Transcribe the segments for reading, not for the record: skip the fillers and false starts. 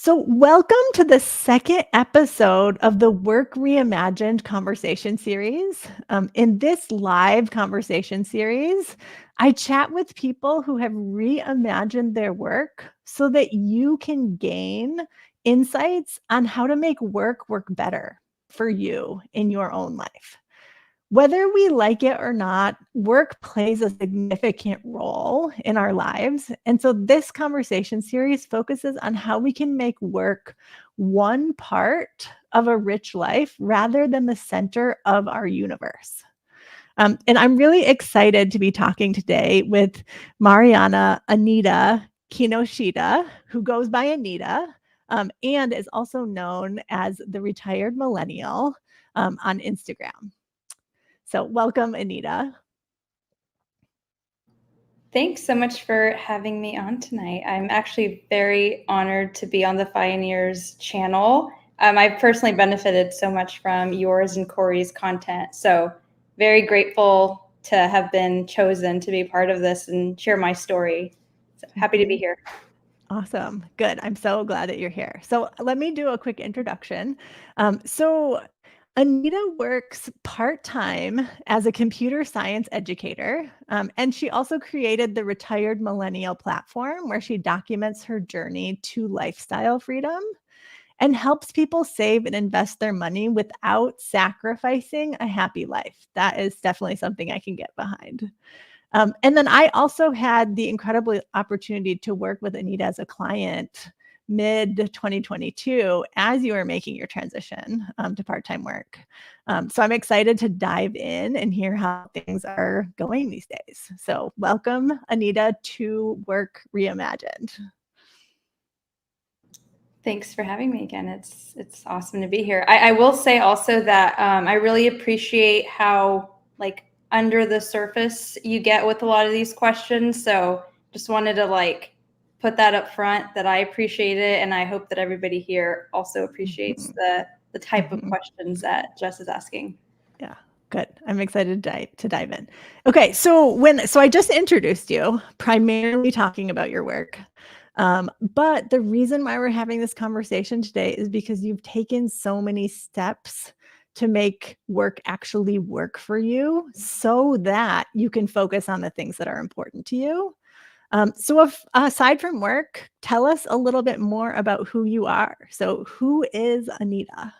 So, welcome to the second episode of the Work Reimagined conversation series. In this live conversation series, I chat with people who have reimagined their work so that you can gain insights on how to make work better for you in your own life. Whether we like it or not, work plays a significant role in our lives. And so this conversation series focuses on how we can make work one part of a rich life rather than the center of our universe. And I'm really excited to be talking today with Mariana Anita Kinoshita, who goes by Anita, and is also known as the Retired Millennial on Instagram. So welcome, Anita. Thanks so much for having me on tonight. I'm actually very honored to be on the Pioneers channel. I've personally benefited so much from yours and Corey's content. So very grateful to have been chosen to be part of this and share my story. So happy to be here. Awesome. Good. I'm so glad that you're here. So let me do a quick introduction. Anita works part-time as a computer science educator, and she also created the Retired Millennial platform where she documents her journey to lifestyle freedom and helps people save and invest their money without sacrificing a happy life. That is definitely something I can get behind. And then I also had the incredible opportunity to work with Anita as a client mid 2022 as you were making your transition to part-time work. So I'm excited to dive in and hear how things are going these days. So welcome, Anita, to Work Reimagined. Thanks for having me again. It's awesome to be here. I will say also that I really appreciate how under the surface you get with a lot of these questions. So just wanted to put that up front that I appreciate it, and I hope that everybody here also appreciates the type of questions that Jess is asking. Yeah. Good. I'm excited to dive in. Okay, so I just introduced you, primarily talking about your work. But the reason why we're having this conversation today is because you've taken so many steps to make work actually work for you so that you can focus on the things that are important to you. So aside from work, tell us a little bit more about who you are. So who is Anita?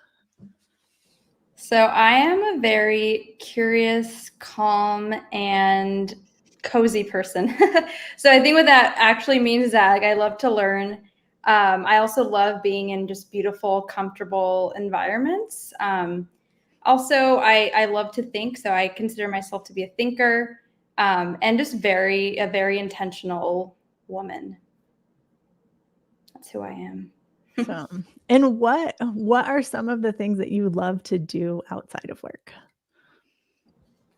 So I am a very curious, calm, and cozy person. So I think what that actually means is that I love to learn. I also love being in just beautiful, comfortable environments. Also, I love to think, so I consider myself to be a thinker, and just a very intentional woman. That's who I am. And what are some of the things that you love to do outside of work?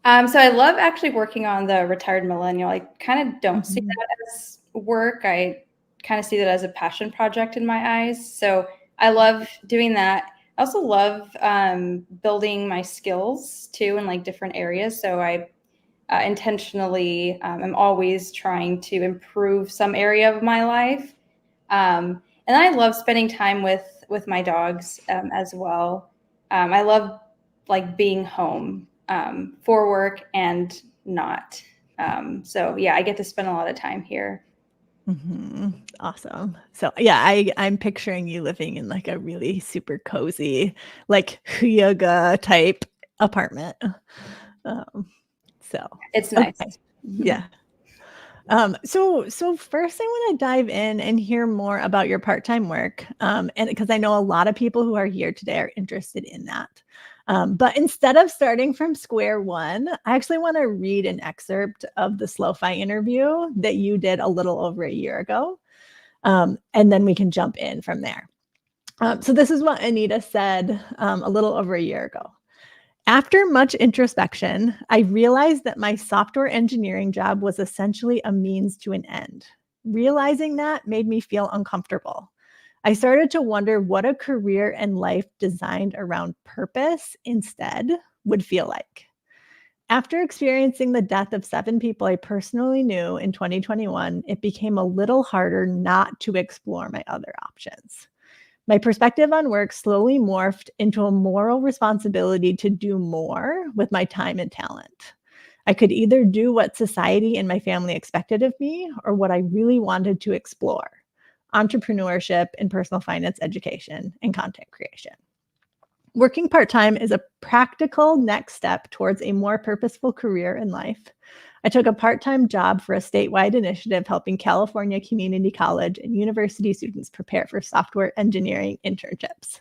So I love actually working on the Retired Millennial. I kind of don't see that as work. I kind of see that as a passion project in my eyes. So I love doing that. I also love building my skills too in different areas. So I intentionally am always trying to improve some area of my life. And I love spending time with my dogs as well. I love being home for work and not. So yeah, I get to spend a lot of time here. Awesome. So yeah, I'm picturing you living in a really super cozy, yoga type apartment. So it's nice. Okay. Yeah. So first I want to dive in and hear more about your part-time work. And because I know a lot of people who are here today are interested in that. But instead of starting from square one, I actually want to read an excerpt of the Slow-Fi interview that you did a little over a year ago. And then we can jump in from there. So this is what Anita said a little over a year ago. After much introspection, I realized that my software engineering job was essentially a means to an end. Realizing that made me feel uncomfortable. I started to wonder what a career and life designed around purpose instead would feel like. After experiencing the death of 7 people I personally knew in 2021, it became a little harder not to explore my other options. My perspective on work slowly morphed into a moral responsibility to do more with my time and talent. I could either do what society and my family expected of me or what I really wanted to explore: entrepreneurship and personal finance education and content creation. Working part time is a practical next step towards a more purposeful career in life. I took a part time job for a statewide initiative helping California community college and university students prepare for software engineering internships.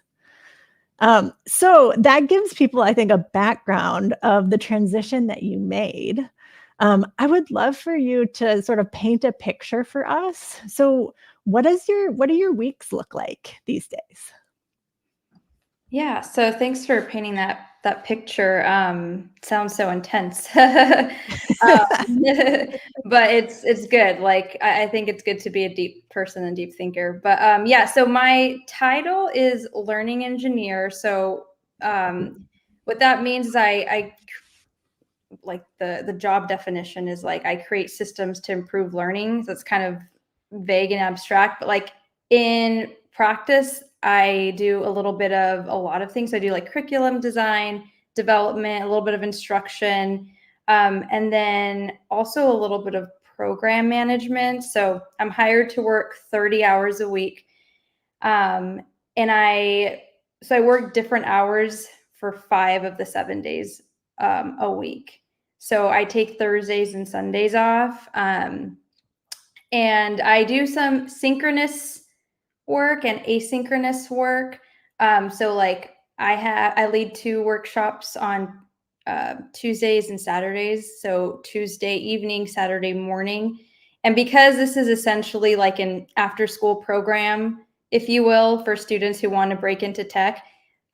So that gives people, I think, a background of the transition that you made. I would love for you to sort of paint a picture for us. So, what do your weeks look like these days? Yeah, so thanks for painting that picture. Sounds so intense. But it's good. Like I think it's good to be a deep person and deep thinker. But yeah, so my title is learning engineer. So what that means is I like the job definition is like I create systems to improve learning. So it's kind of vague and abstract, but like in practice, I do a little bit of a lot of things. I do like curriculum design, development, a little bit of instruction, and then also a little bit of program management. So I'm hired to work 30 hours a week. And I work different hours for 5 of the 7 days a week. So I take Thursdays and Sundays off. And I do some synchronous work and asynchronous work. So like I lead 2 workshops on Tuesdays and Saturdays. So Tuesday evening, Saturday morning. And because this is essentially like an after school program, if you will, for students who want to break into tech,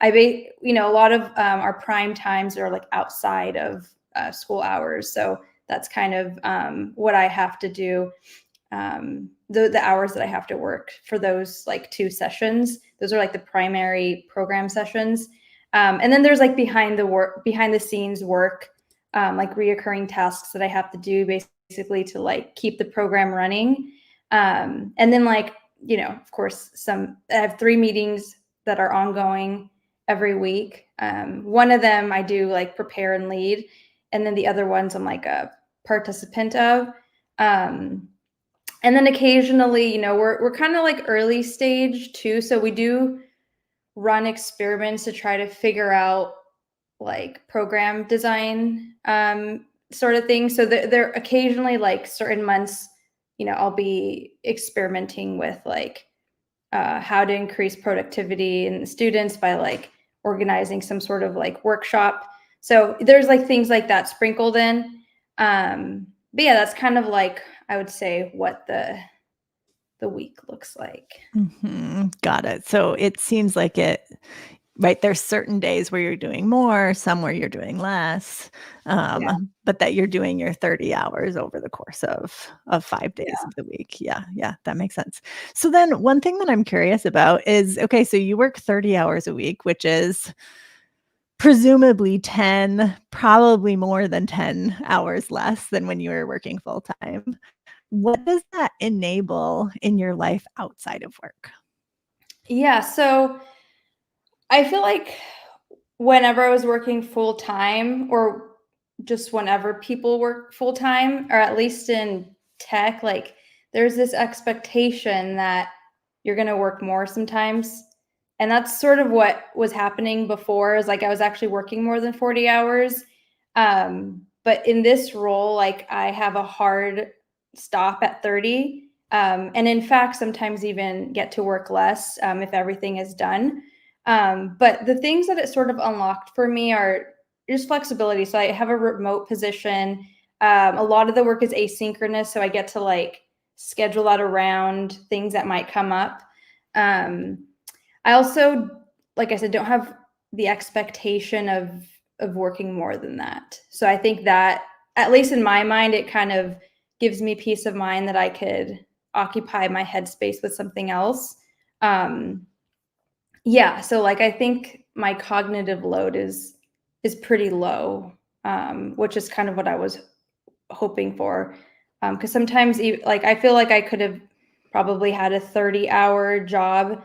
a lot of our prime times are like outside of school hours. So that's kind of what I have to do. The hours that I have to work for those like 2 sessions, those are like the primary program sessions. And then there's like behind the scenes work, like reoccurring tasks that I have to do basically to like keep the program running. And then like, of course, I have 3 meetings that are ongoing every week. One of them I do like prepare and lead, and then the other ones I'm like a participant of. And then occasionally, we're kind of like early stage too. So we do run experiments to try to figure out like program design sort of thing. So there occasionally like certain months, I'll be experimenting with like how to increase productivity in the students by like organizing some sort of like workshop. So there's like things like that sprinkled in. But yeah, that's kind of like I would say what the week looks like. Got it. So it seems like right, there's certain days where you're doing more, some where you're doing less, Yeah. but that you're doing your 30 hours over the course of 5 days Yeah. of the week. Yeah, yeah, that makes sense. So then one thing that I'm curious about is, okay, so you work 30 hours a week, which is presumably 10, probably more than 10 hours less than when you were working full time. What does that enable in your life outside of work? Yeah. So I feel like whenever I was working full time, or just whenever people work full time, or at least in tech, like there's this expectation that you're going to work more sometimes. And that's sort of what was happening before, is like I was actually working more than 40 hours. But in this role, like I have a hard stop at 30. And in fact, sometimes even get to work less if everything is done. But the things that it sort of unlocked for me are just flexibility. So I have a remote position. A lot of the work is asynchronous, so I get to like schedule that around things that might come up. I also, like I said, don't have the expectation of working more than that. So I think that, at least in my mind, it kind of gives me peace of mind that I could occupy my headspace with something else. Yeah, so like I think my cognitive load is pretty low, which is kind of what I was hoping for. Because sometimes like I feel like I could have probably had a 30-hour job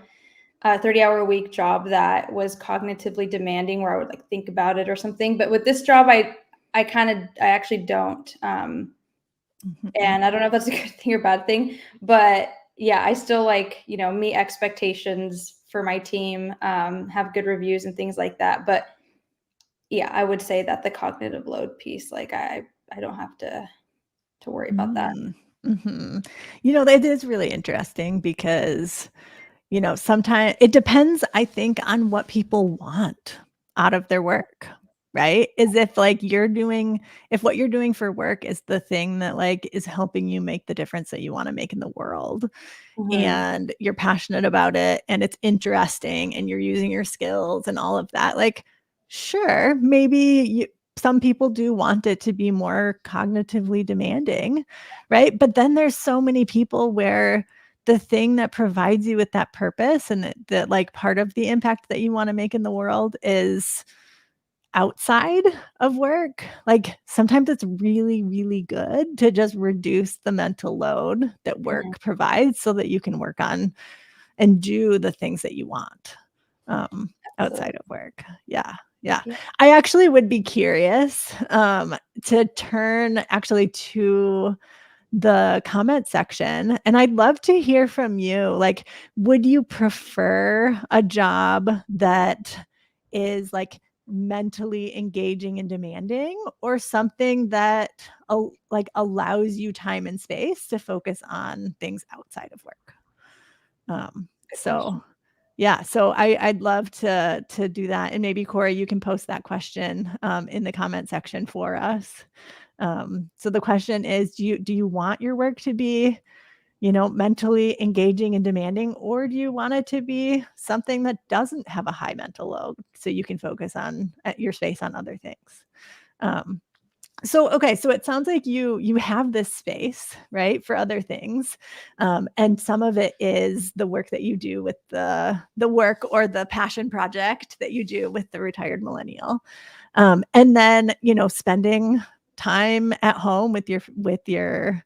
a 30-hour-a-week job that was cognitively demanding, where I would like think about it or something. But with this job, I actually don't. And I don't know if that's a good thing or bad thing, but yeah, I still like, meet expectations for my team, have good reviews and things like that. But yeah, I would say that the cognitive load piece, like I don't have to worry about that. Mm-hmm. That is really interesting because, sometimes it depends, I think, on what people want out of their work, right? Is if like if what you're doing for work is the thing that like is helping you make the difference that you want to make in the world, and you're passionate about it and it's interesting and you're using your skills and all of that, like, sure, maybe some people do want it to be more cognitively demanding, right? But then there's so many people where the thing that provides you with that purpose and that like part of the impact that you want to make in the world is outside of work. Like sometimes it's really, really good to just reduce the mental load that work provides so that you can work on and do the things that you want outside of work. Yeah. Yeah. I actually would be curious to turn actually to the comment section, and I'd love to hear from you. Like, would you prefer a job that is like mentally engaging and demanding, or something that like allows you time and space to focus on things outside of work? So yeah, so I'd love to do that, and maybe Corey, you can post that question in the comment section for us. So the question is, do you want your work to be, mentally engaging and demanding, or do you want it to be something that doesn't have a high mental load so you can focus on your space on other things? So okay, so it sounds like you have this space, right, for other things, and some of it is the work that you do with the work or the passion project that you do with the Retired Millennial, and then spending time at home with your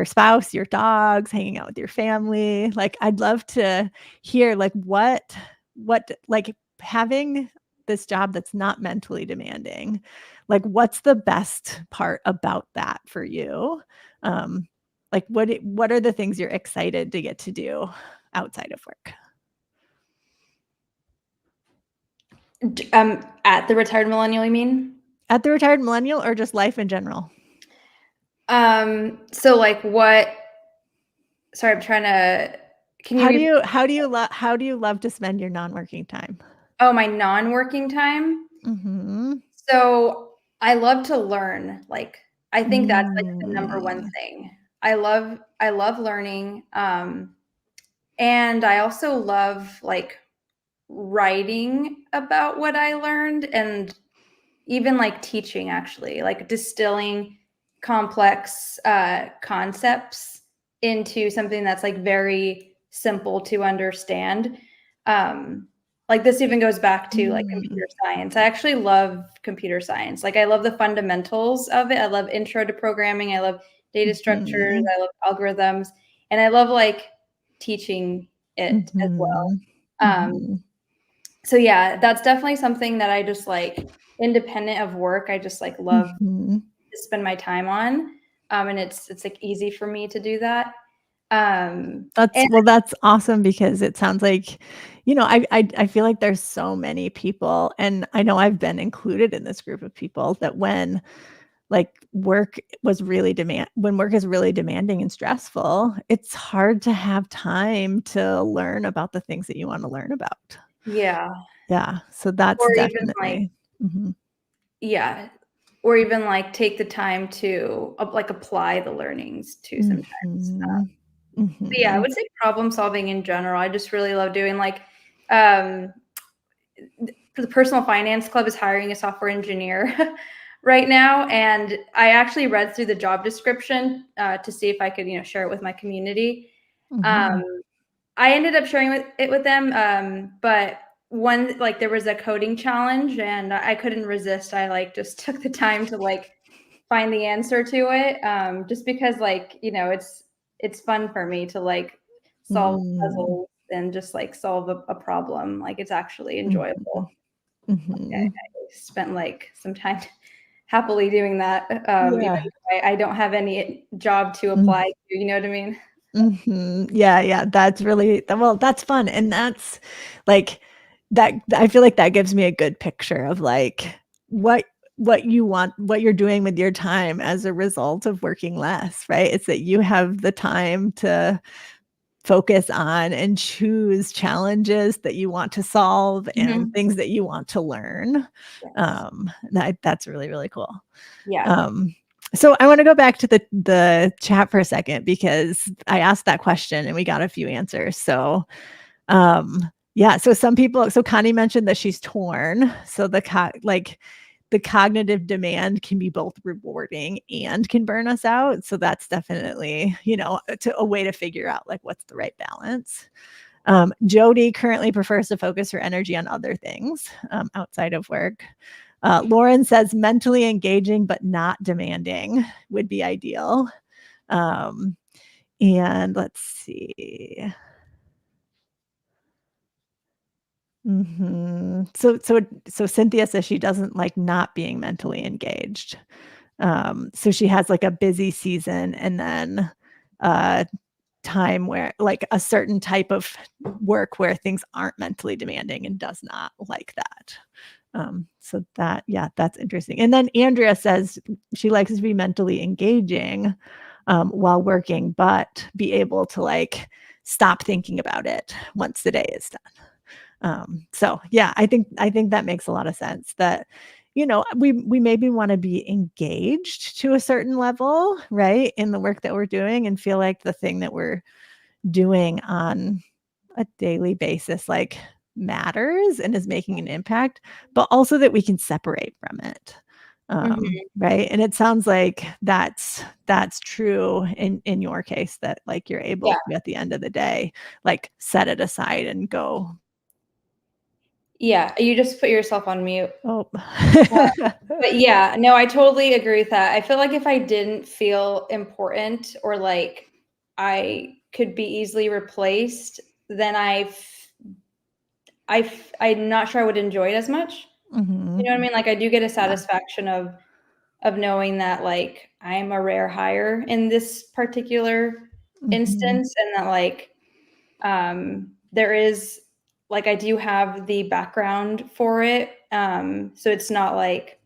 spouse, your dogs, hanging out with your family. Like, I'd love to hear like what like having this job that's not mentally demanding, like what's the best part about that for you? Like what are the things you're excited to get to do outside of work? At the Retired Millennial, you mean? At the Retired Millennial, or just life in general? So like what? Sorry, I'm trying to. Can you? How do you love to spend your non-working time? Oh, my non-working time. Mhm. So I love to learn. Like I think that's like the number one Mm. thing. I love learning. And I also love like writing about what I learned, and even like teaching, actually, like distilling complex concepts into something that's like very simple to understand. Like this even goes back to like Mm. computer science. I actually love computer science. Like I love the fundamentals of it. I love intro to programming. I love data structures. Mhm. I love algorithms, and I love like teaching it as well. Mhm. Um, Mhm. so yeah, that's definitely something that I just like, independent of work, I just like love Mhm. to spend my time on. And it's like easy for me to do that. And That's awesome, because it sounds like, I feel like there's so many people, and I know I've been included in this group of people, that when like when work is really demanding and stressful, it's hard to have time to learn about the things that you want to learn about. yeah, Yeah, so that's or even like, definitely. Mhm. yeah, or even like take the time to like apply the learnings too sometimes. Mhm. But yeah, I Mhm. would say problem solving in general. I just really love doing like, um, the personal finance club is hiring a software engineer right now, and I actually read through the job description to see if I could, share it with my community. Mhm. Um, I ended up sharing it with them, but like there was a coding challenge, and I couldn't resist. I like just took the time to like find the answer to it, just because like it's fun for me to like solve Mm. puzzles. than just like solve a problem. Like it's actually enjoyable. I spent like some time happily doing that, even though I don't have any job to apply to, you know what I mean? Yeah, that's really well, that's fun. And that's like that, I feel like that gives me a good picture of like what you want, what you're doing with your time as a result of working less, right? It's that you have the time to focus on and choose challenges that you want to solve and things that you want to learn. Yes. That's really, really cool. Yeah. So I want to go back to the chat for a second because I asked that question and we got a few answers. So yeah, so Connie mentioned that she's torn. So the cognitive demand can be both rewarding and can burn us out. So that's definitely, a way to figure out like what's the right balance. Jody currently prefers to focus her energy on other things outside of work. Lauren says mentally engaging but not demanding would be ideal. And let's see. So Cynthia says she doesn't like not being mentally engaged. So she has like a busy season and then time where like a certain type of work where things aren't mentally demanding and does not like that. So that's interesting. And then Andrea says she likes to be mentally engaging while working, but be able to like stop thinking about it once the day is done. So yeah, I think that makes a lot of sense that, we maybe want to be engaged to a certain level, right, in the work that we're doing and feel like the thing that we're doing on a daily basis like matters and is making an impact, but also that we can separate from it. Right. And it sounds like that's true in your case, that like you're able to at the end of the day, like set it aside and go. Yeah, you just put yourself on mute. Oh. But yeah, no, I totally agree with that. I feel like if I didn't feel important or like I could be easily replaced, then I'm not sure I would enjoy it as much. You know what I mean? Like I do get a satisfaction of knowing that like I'm a rare hire in this particular instance, and that like there is like I do have the background for it. So it's not like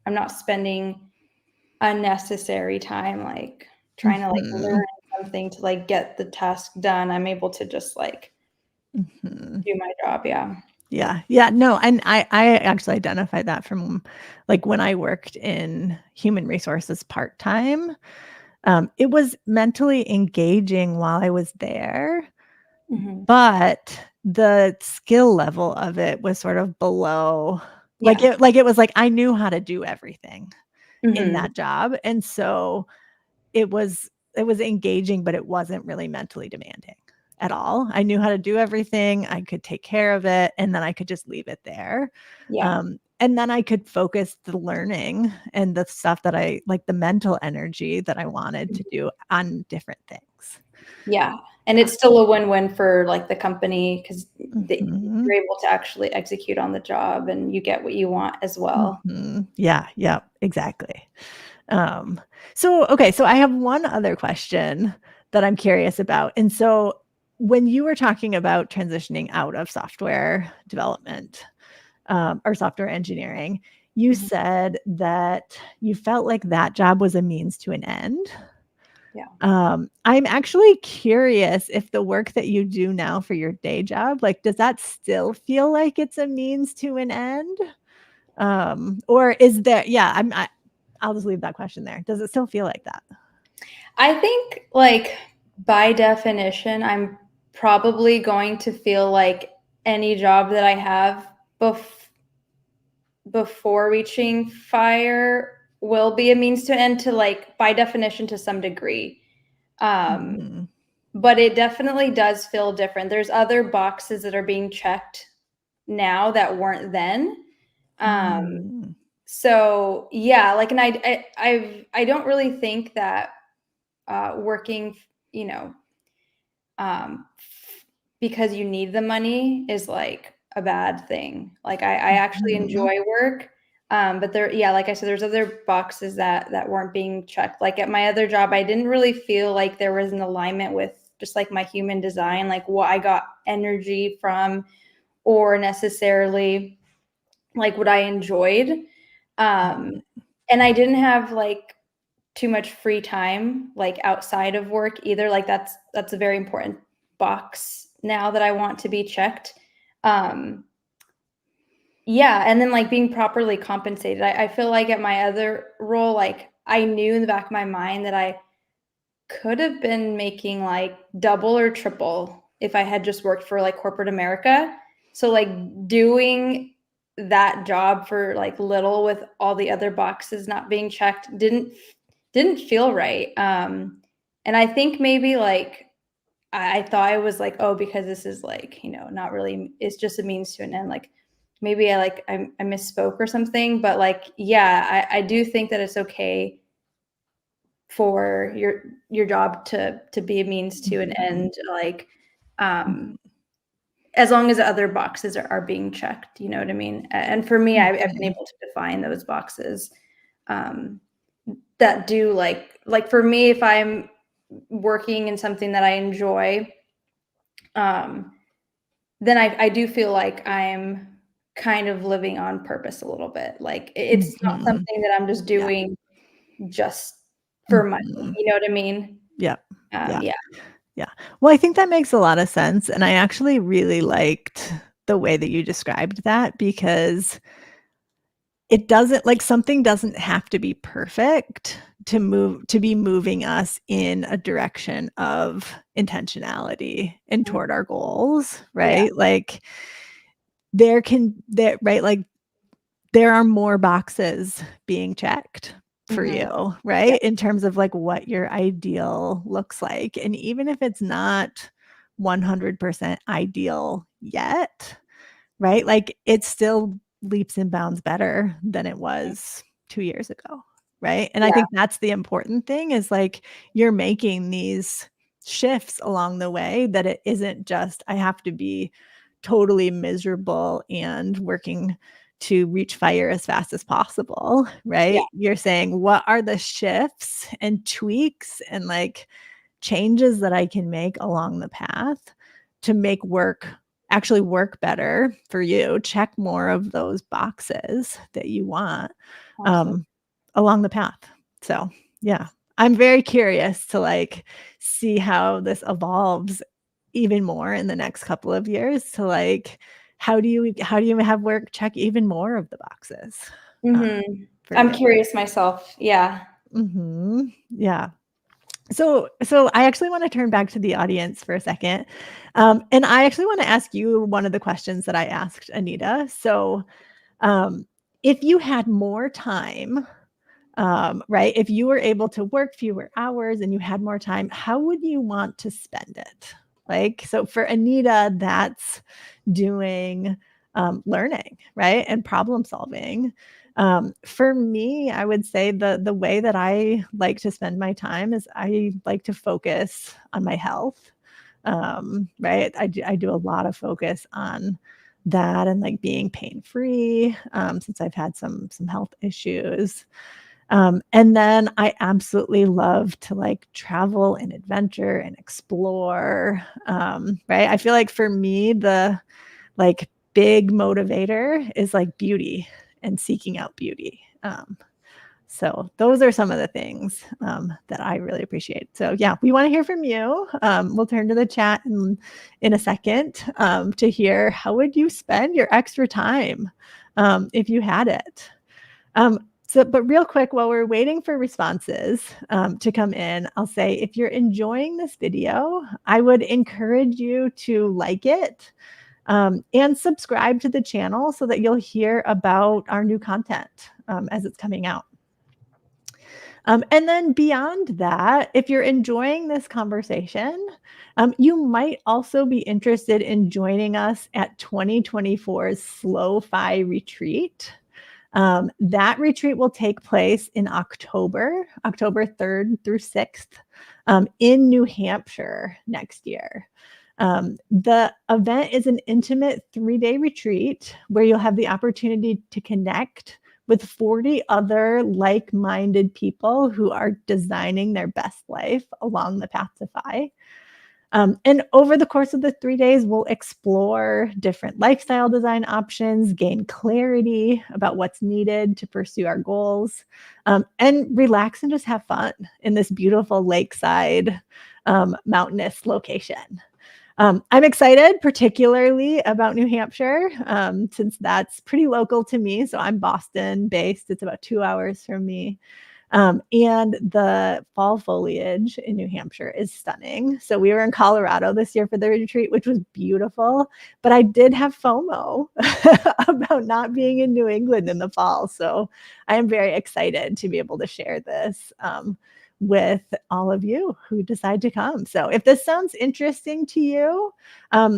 I'm not spending unnecessary time like trying to like learn something to like get the task done. I'm able to just like do my job. Yeah, no, and I actually identify that from like when I worked in human resources part-time. It was mentally engaging while I was there, but the skill level of it was sort of below. Like it was like I knew how to do everything in that job, and so it was engaging, but it wasn't really mentally demanding at all. I knew how to do everything. I could take care of it, and then I could just leave it there. And then I could focus the learning and the stuff that I like, the mental energy that I wanted to do on different things. Yeah. And it's still a win-win for like the company because you're able to actually execute on the job and you get what you want as well. Yeah, exactly. So I have one other question that I'm curious about. And so when you were talking about transitioning out of software development or software engineering, you said that you felt like that job was a means to an end. I'm actually curious if the work that you do now for your day job, like, does that still feel like it's a means to an end? Or is there, I'll just leave that question there. Does it still feel like that? I think like by definition, I'm probably going to feel like any job that I have before reaching fire will be a means to end to like by definition to some degree. But it definitely does feel different. There's other boxes that are being checked now that weren't then. So yeah, like, and I don't really think that working, because you need the money is like a bad thing. Like I actually enjoy work. But there, yeah, like I said, there's other boxes that weren't being checked. Like at my other job, I didn't really feel like there was an alignment with just like my human design, like what I got energy from, or necessarily like what I enjoyed. And I didn't have like too much free time like outside of work either. Like that's a very important box now that I want to be checked. Yeah, and then like being properly compensated. I feel like at my other role, like I knew in the back of my mind that I could have been making like double or triple if I had just worked for like corporate America. So like doing that job for like little with all the other boxes not being checked didn't feel right. And I think maybe like I thought it was like, oh, because this is like, not really, it's just a means to an end. Like maybe I misspoke or something, but like, yeah, I do think that it's okay for your job to be a means to an end, like as long as the other boxes are being checked, you know what I mean? And for me, I've been able to define those boxes that do like for me, if I'm working in something that I enjoy, then I do feel like I'm kind of living on purpose a little bit. Like it's not something that I'm just doing just for money. You know what I mean? Yeah. Yeah. Yeah. Well, I think that makes a lot of sense. And I actually really liked the way that you described that, because it doesn't, like, something doesn't have to be perfect to be moving us in a direction of intentionality and toward our goals, Yeah. right? Like like there are more boxes being checked for Mhm. you, Yeah. right? In terms of like what your ideal looks like. And even if it's not 100% ideal yet, right? Like it's still leaps and bounds better than it was 2 years ago, right? And I Yeah. think that's the important thing, is like you're making these shifts along the way, that it isn't just I have to be totally miserable and working to reach fire as fast as possible, Yeah. right? You're saying, what are the shifts and tweaks and like changes that I can make along the path to make work actually work better for you, check more of those boxes that you want Awesome. along the path. So, yeah, I'm very curious to like see how this evolves even more in the next couple of years, to like how do you have work check even more of the boxes for I'm you? curious myself. Yeah. Yeah. So I actually want to turn back to the audience for a second. And I actually want to ask you one of the questions that I asked Anita. So um, if you had more time, right, if you were able to work fewer hours and you had more time, how would you want to spend it? Like, so for Anita, that's doing learning, right, and problem solving. For me, I would say the way that I like to spend my time is I like to focus on my health. Right, I do a lot of focus on that and like being pain free, since I've had some health issues. And then I absolutely love to like travel and adventure and explore. Right. I feel like for me, the like big motivator is like beauty and seeking out beauty. So those are some of the things that I really appreciate. So yeah, we want to hear from you. We'll turn to the chat in a second to hear how would you spend your extra time if you had it. But real quick, while we're waiting for responses to come in, I'll say if you're enjoying this video, I would encourage you to like it and subscribe to the channel so that you'll hear about our new content as it's coming out. And then beyond that, if you're enjoying this conversation, you might also be interested in joining us at 2024's Slow-Fi Retreat. That retreat will take place in October 3rd through 6th in New Hampshire next year. The event is an intimate 3-day retreat where you'll have the opportunity to connect with 40 other like-minded people who are designing their best life along the path to FI. And over the course of the 3 days, we'll explore different lifestyle design options, gain clarity about what's needed to pursue our goals, and relax and just have fun in this beautiful lakeside, mountainous location. I'm excited, particularly about New Hampshire, since that's pretty local to me. So I'm Boston based. It's about 2 hours from me. And the fall foliage in New Hampshire is stunning. So we were in Colorado this year for the retreat, which was beautiful, but I did have FOMO about not being in New England in the fall. So I am very excited to be able to share this with all of you who decide to come. So if this sounds interesting to you,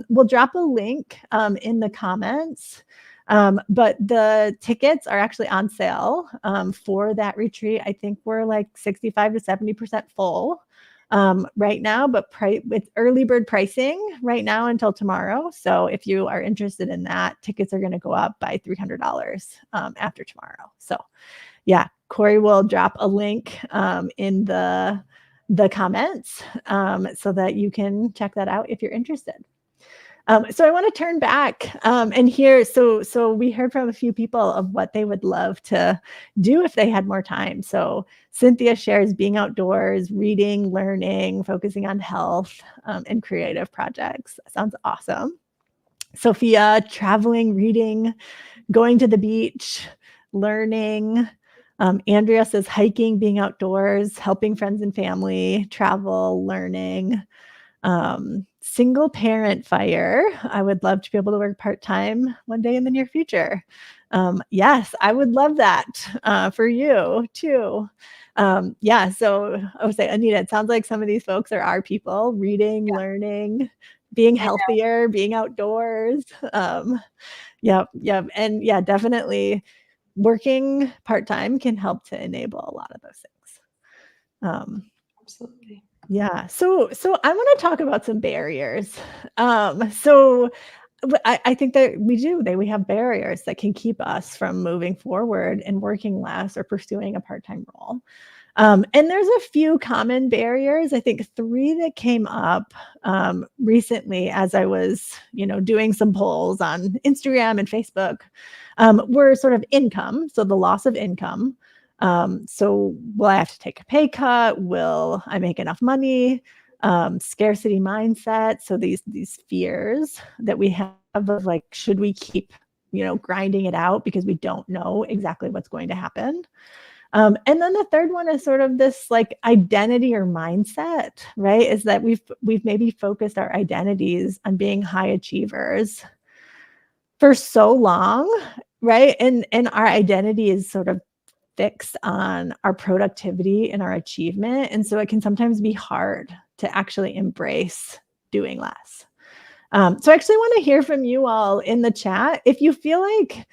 we'll drop a link in the comments. But the tickets are actually on sale for that retreat. I think we're like 65 to 70% full right now, but with early bird pricing right now until tomorrow. So if you are interested in that, tickets are going to go up by $300 after tomorrow. So yeah, Corey will drop a link in the comments so that you can check that out if you're interested. So I want to turn back and hear. So we heard from a few people of what they would love to do if they had more time. So Cynthia shares being outdoors, reading, learning, focusing on health and creative projects. Sounds awesome. Sophia, traveling, reading, going to the beach, learning. Andrea says hiking, being outdoors, helping friends and family, travel, learning. Single parent fire. I would love to be able to work part-time one day in the near future. Yes, I would love that for you too. Yeah, so I would say, Anita, it sounds like some of these folks are our people, reading, learning, being healthier, being outdoors. Yep. And yeah, definitely working part-time can help to enable a lot of those things. Absolutely. Yeah. So I want to talk about some barriers. So I think that we have barriers that can keep us from moving forward and working less or pursuing a part-time role. And there's a few common barriers. I think 3 that came up recently as I was, doing some polls on Instagram and Facebook were sort of income. So the loss of income. So will I have to take a pay cut? Will I make enough money? Scarcity mindset. So these fears that we have of like, should we keep, grinding it out because we don't know exactly what's going to happen? And then the third one is sort of this like identity or mindset, right? Is that we've maybe focused our identities on being high achievers for so long, right? And our identity is sort of fixed on our productivity and our achievement. And so it can sometimes be hard to actually embrace doing less. So I actually want to hear from you all in the chat. If you feel like,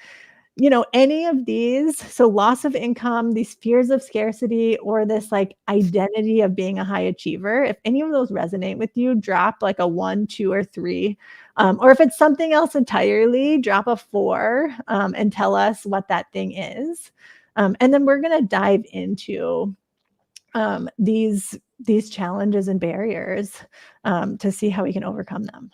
any of these, so loss of income, these fears of scarcity, or this like identity of being a high achiever, if any of those resonate with you, drop like a 1, 2, or 3. Or if it's something else entirely, drop a 4 and tell us what that thing is. And then we're going to dive into these challenges and barriers to see how we can overcome them.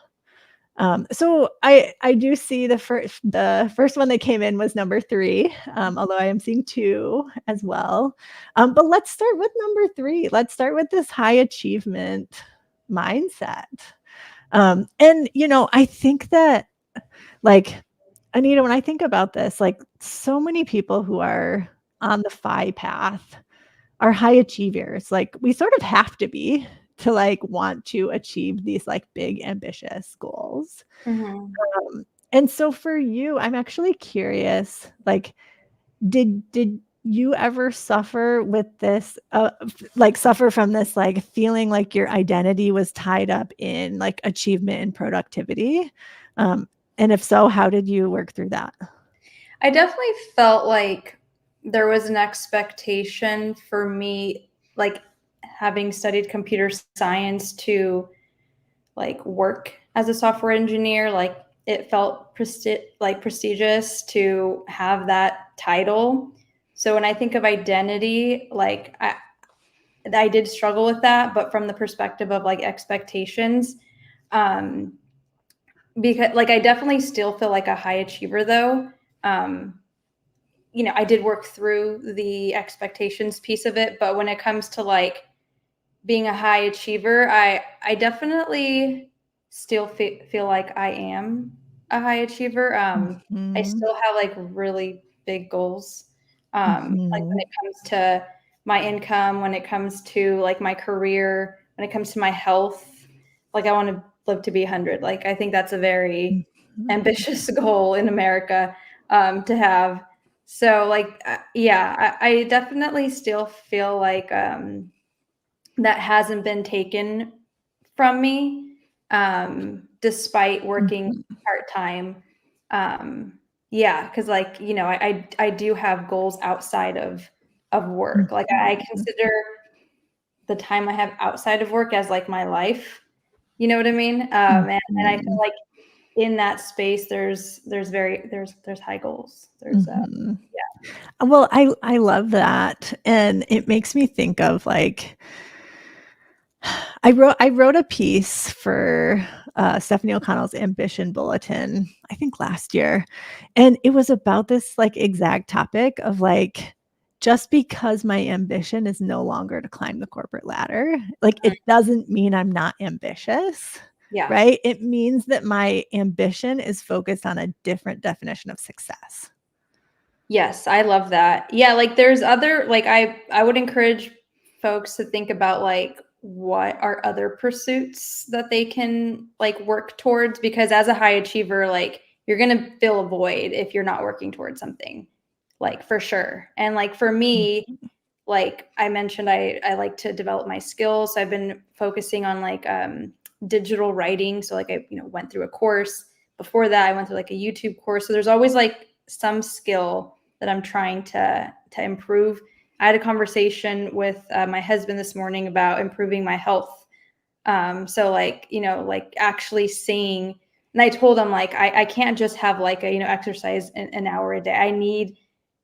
So I do see the first one that came in was number 3, although I am seeing 2 as well. But let's start with number 3. Let's start with this high achievement mindset. And I think that like Anita, when I think about this, like so many people who are on the FI path are high achievers. Like we sort of have to be to like want to achieve these like big ambitious goals. And so for you, I'm actually curious, like, did you ever suffer with this, suffer from this, like feeling like your identity was tied up in like achievement and productivity? And if so, how did you work through that? I definitely felt like there was an expectation for me, like having studied computer science, to like work as a software engineer. Like it felt prestigious to have that title. So when I think of identity, like I did struggle with that, but from the perspective of like expectations, because like I definitely still feel like a high achiever though. I did work through the expectations piece of it, but when it comes to like being a high achiever, I definitely still feel like I am a high achiever. I still have like really big goals. Like when it comes to my income, when it comes to like my career, when it comes to my health, like I want to live to be 100. Like I think that's a very ambitious goal in America to have. So like, I definitely still feel like that hasn't been taken from me, despite working part-time. Because like, I do have goals outside of work. Like I consider the time I have outside of work as like my life. You know what I mean? And I feel like in that space, there's high goals. Well, I love that, and it makes me think of like I wrote a piece for Stephanie O'Connell's Ambition Bulletin, I think last year, and it was about this like exact topic of like just because my ambition is no longer to climb the corporate ladder, like it doesn't mean I'm not ambitious. Yeah. Right? It means that my ambition is focused on a different definition of success. Yes, I love that. Yeah, like there's other like I would encourage folks to think about like what are other pursuits that they can like work towards, because as a high achiever, like you're going to fill a void if you're not working towards something, like for sure. And like for me, like I mentioned, I like to develop my skills. So I've been focusing on like digital writing. So like I went through a course. Before that, I went through like a YouTube course. So there's always like some skill that I'm trying to improve. I had a conversation with my husband this morning about improving my health. So like, like actually seeing, and I told him like, I can't just have like a, exercise an hour a day. I need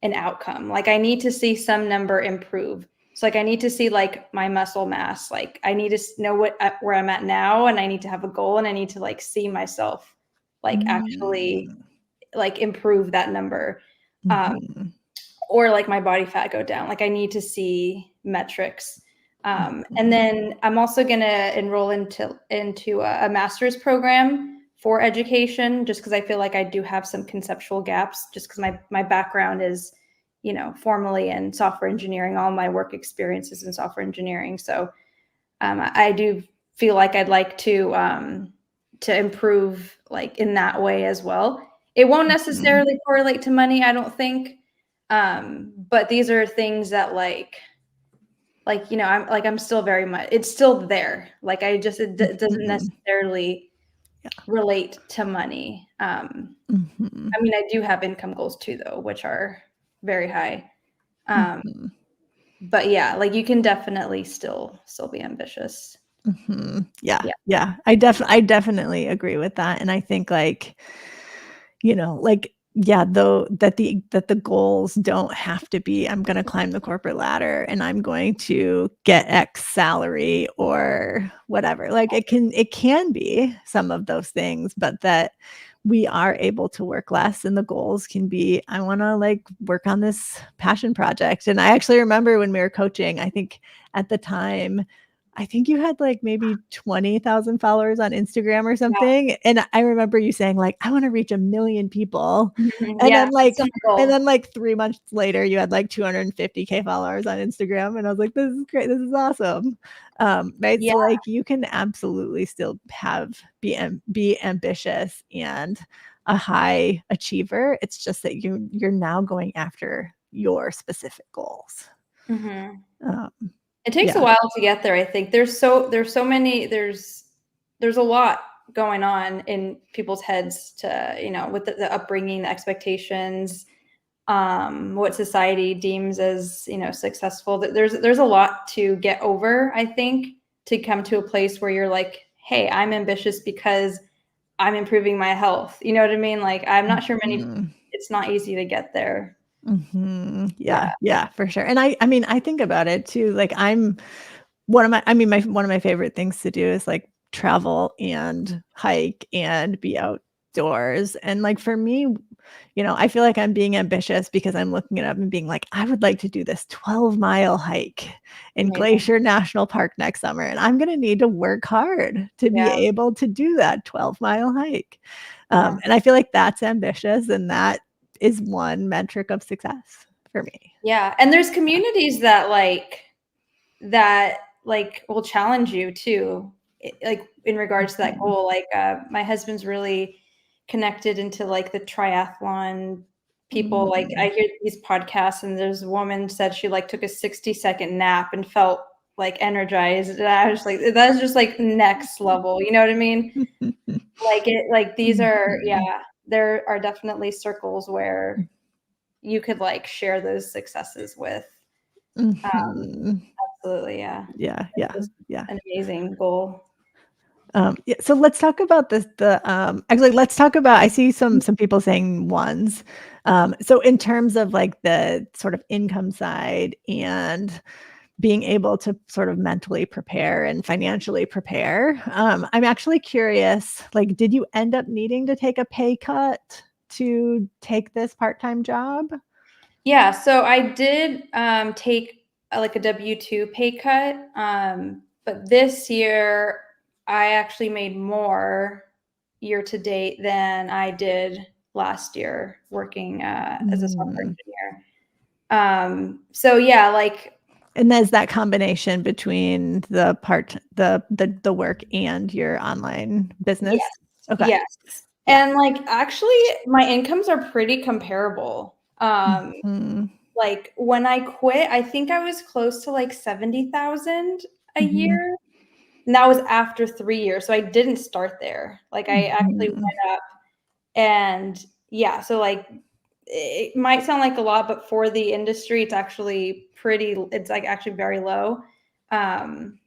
an outcome. Like I need to see some number improve. So like, I need to see like my muscle mass. Like I need to know where I'm at now, and I need to have a goal, and I need to like see myself like actually like improve that number. Or like my body fat go down. Like I need to see metrics. And then I'm also going to enroll into a master's program for education, just because I feel like I do have some conceptual gaps, just because my background is, formally in software engineering. All my work experiences in software engineering. So I do feel like I'd like to improve like in that way as well. It won't necessarily correlate to money, I don't think. But these are things that I'm still very much, it's still there. Like it doesn't necessarily relate to money. I mean, I do have income goals too, though, which are very high. But yeah, like you can definitely still be ambitious. Yeah. I definitely agree with that. And I think like, though that the goals don't have to be, I'm going to climb the corporate ladder and I'm going to get X salary or whatever. Like it can be some of those things, but that we are able to work less, and the goals can be, I want to like work on this passion project. And I actually remember when we were coaching, I think at the time, I think you had like maybe 20,000 followers on Instagram or something. Yeah. And I remember you saying like, I want to reach 1 million people. And then like 3 months later, you had like 250K followers on Instagram. And I was like, this is great. This is awesome. Right. Yeah. So like you can absolutely still be ambitious and a high achiever. It's just that you're now going after your specific goals. It takes a while to get there. I think there's so many, there's a lot going on in people's heads to, with the upbringing, the expectations, what society deems as, successful. There's a lot to get over, I think, to come to a place where you're like hey, I'm ambitious because I'm improving my health. You know what I mean? Like, I'm not sure it's not easy to get there. Yeah, yeah, for sure. And I mean, I think about it too. Like one of my favorite things to do is like travel and hike and be outdoors. And like for me, I feel like I'm being ambitious because I'm looking it up and being like, I would like to do this 12-mile hike in Amazing. Glacier National Park next summer. And I'm going to need to work hard to be Yeah. able to do that 12-mile hike. Yeah. And I feel like that's ambitious. And that is one metric of success for me. Yeah. And there's communities that will challenge you too, like in regards to that goal. Like my husband's really connected into like the triathlon people. Like I hear these podcasts, and there's a woman said she like took a 60-second nap and felt like energized. And I was like, that's just like next level. You know what I mean? These are, there are definitely circles where you could like share those successes with. Absolutely, yeah. Yeah, It's yeah, just yeah. an amazing goal. Yeah, so let's talk about this. Actually, let's talk about. I see some people saying ones. So in terms of like the sort of income side and being able to sort of mentally prepare and financially prepare, I'm actually curious. Like, did you end up needing to take a pay cut to take this part-time job? Yeah, so I did take like a W-2 pay cut, but this year I actually made more year to date than I did last year working as a software engineer. So yeah, like, And there's that combination between the work and your online business? yes, Okay. yes. Yeah. And like actually my incomes are pretty comparable. Mhm. Like when I quit, I think I was close to like 70,000 a Mhm. year. And that was after 3 years. So I didn't start there. Like I actually Mhm. went up, and yeah, so like it might sound like a lot, but for the industry, it's like actually very low. Um,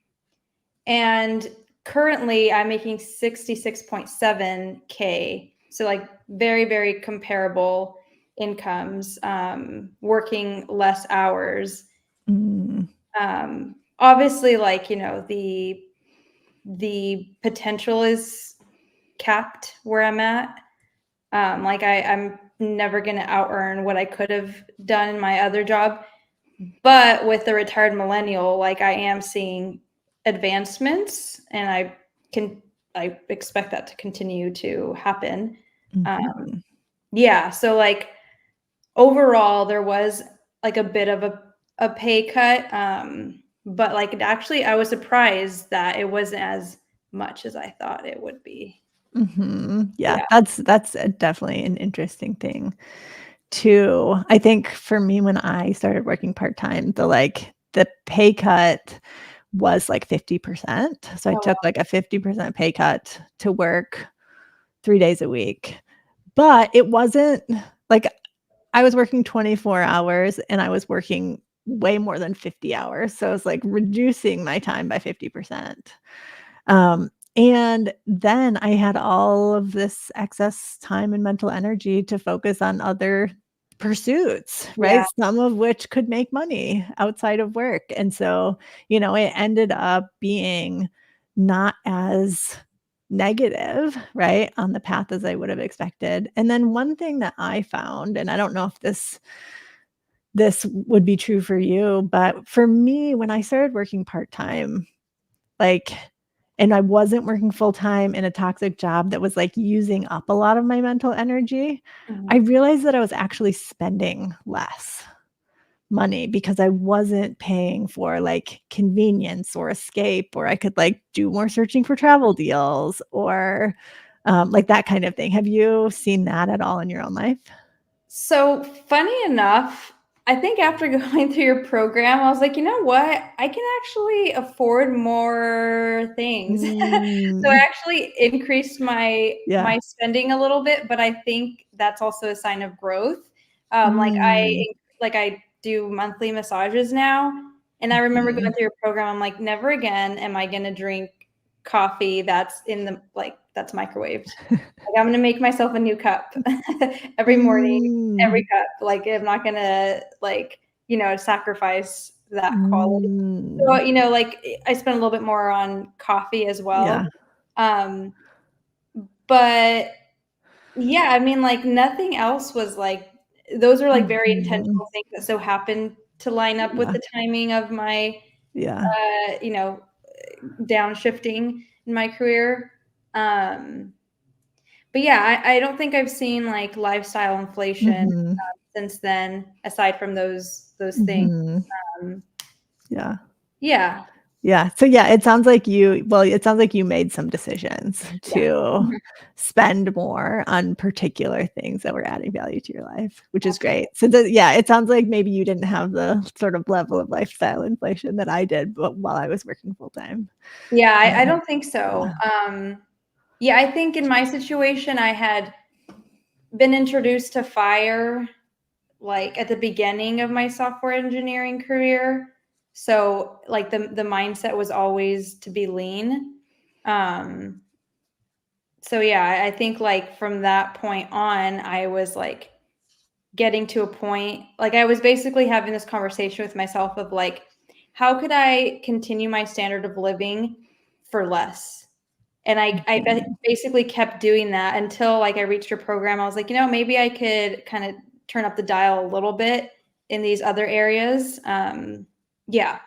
and currently I'm making 66.7K. So like very, very comparable incomes, working less hours. Mm. Obviously, like, the potential is capped where I'm at. Like I'm never going to out earn what I could have done in my other job. But with the Retired Millennial, like I am seeing advancements, and I expect that to continue to happen. Mhm. Yeah. So like overall, there was like a bit of a pay cut. But like actually I was surprised that it wasn't as much as I thought it would be. Mhm. Yeah, Yeah. that's definitely an interesting thing too. I think for me, when I started working part-time, the pay cut was like 50%. So I Oh, took wow. like a 50% pay cut to work 3 days a week. But it wasn't like I was working 24 hours and I was working way more than 50 hours. So I was like reducing my time by 50%. And then I had all of this excess time and mental energy to focus on other pursuits, Yeah. right? Some of which could make money outside of work. And so, it ended up being not as negative, right, on the path as I would have expected. And then one thing that I found, and I don't know if this would be true for you, but for me, when I started working part-time, like and I wasn't working full-time in a toxic job that was, like, using up a lot of my mental energy, I Mhm. realized that I was actually spending less money because I wasn't paying for, like, convenience or escape, or I could, like, do more searching for travel deals or, like, that kind of thing. Have you seen that at all in your own life? So funny enough, I think after going through your program, I was like, you know what? I can actually afford more things. So I Mm, actually increased yeah. my spending a little bit, but I think that's also a sign of growth. Like Mm, I do monthly massages now, and I remember going mhm, through your program. I'm like, never again am I going to drink coffee that's that's microwaved. Like, I'm going to make myself a new cup every morning, every cup. Like, I'm not going to sacrifice that quality. So, like, I spend a little bit more on coffee as well. Yeah. But yeah, I mean, like, nothing else was like, those are like very intentional things that so happened to line up with the timing of my, downshifting in my career. But yeah, I don't think I've seen like lifestyle inflation since then, aside from those things. Yeah. Yeah. Yeah. So yeah, it sounds like you made some decisions to spend more on particular things that were adding value to your life, which is great. So it sounds like maybe you didn't have the sort of level of lifestyle inflation that I did, but while I was working full time. Yeah, I don't think so. Yeah, I think in my situation, I had been introduced to FIRE like at the beginning of my software engineering career. So like the mindset was always to be lean. So yeah, I think like from that point on, I was like getting to a point, like I was basically having this conversation with myself of like, how could I continue my standard of living for less? And I basically kept doing that until like I reached your program. I was like, maybe I could kind of turn up the dial a little bit in these other areas. Yeah.